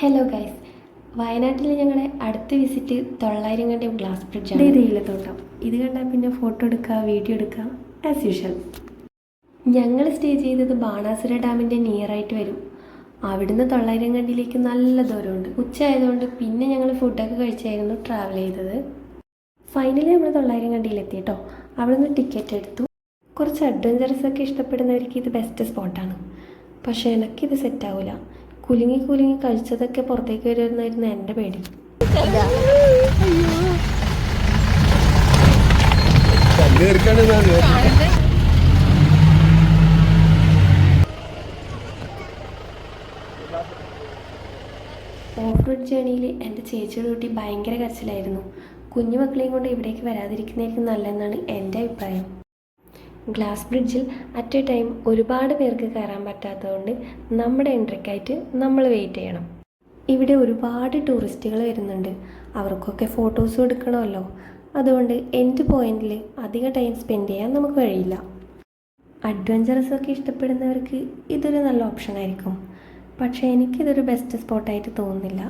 Hello guys, വയനാട്ടിൽ ഞങ്ങളുടെ അടുത്ത വിസിറ്റ് തൊള്ളായിരങ്ങാണ്ടി ഗ്ലാസ് ബ്രിഡ്ജാണ്. തേയിലത്തോട്ടം ഇത് കണ്ടാൽ പിന്നെ ഫോട്ടോ എടുക്കുക, വീഡിയോ എടുക്കുക ആസ് യൂഷ്വൽ. ഞങ്ങൾ സ്റ്റേ ചെയ്തത് ബാണാസുര ഡാമിൻ്റെ നിയറായിട്ട് വരും. അവിടുന്ന് തൊള്ളായിരങ്ങാണ്ടിയിലേക്ക് നല്ല ദൂരമുണ്ട്. ഉച്ച ആയതുകൊണ്ട് പിന്നെ ഞങ്ങൾ ഫുഡൊക്കെ കഴിച്ചായിരുന്നു ട്രാവൽ ചെയ്തത്. ഫൈനലി നമ്മൾ തൊള്ളായിരങ്ങാണ്ടിയിലെത്തി കേട്ടോ. അവിടുന്ന് ടിക്കറ്റ് എടുത്തു. കുറച്ച് അഡ്വഞ്ചറസ് ഒക്കെ ഇഷ്ടപ്പെടുന്നവർക്ക് ഇത് ബെസ്റ്റ് സ്പോട്ടാണ്. പക്ഷേ എനിക്കിത് സെറ്റാവില്ല. കുലുങ്ങി കഴിച്ചതൊക്കെ പുറത്തേക്ക് വരുമായിരുന്നു എൻ്റെ പേടി. ഓഫ് റോഡ് ജേണിയിൽ എൻ്റെ ചേച്ചിയുടെ കുട്ടി ഭയങ്കര കരച്ചിലായിരുന്നു. കുഞ്ഞു മക്കളെയും കൊണ്ട് ഇവിടേക്ക് വരാതിരിക്കുന്നതായിരിക്കും നല്ലതെന്നാണ് എൻ്റെ അഭിപ്രായം. ഗ്ലാസ് ബ്രിഡ്ജിൽ അറ്റ് എ ടൈം ഒരുപാട് പേർക്ക് കയറാൻ പറ്റാത്തതുകൊണ്ട് നമ്മുടെ എൻട്രിക്കായിട്ട് നമ്മൾ വെയിറ്റ് ചെയ്യണം. ഇവിടെ ഒരുപാട് ടൂറിസ്റ്റുകൾ വരുന്നുണ്ട്. അവർക്കൊക്കെ ഫോട്ടോസും എടുക്കണമല്ലോ. അതുകൊണ്ട് എൻഡ് പോയിന്റിൽ അധികം ടൈം സ്പെൻഡ് ചെയ്യാൻ നമുക്ക് കഴിയില്ല. അഡ്വഞ്ചറസ് ഒക്കെ ഇഷ്ടപ്പെടുന്നവർക്ക് ഇതൊരു നല്ല ഓപ്ഷൻ ആയിരിക്കും. പക്ഷേ എനിക്കിതൊരു ബെസ്റ്റ് സ്പോട്ടായിട്ട് തോന്നുന്നില്ല.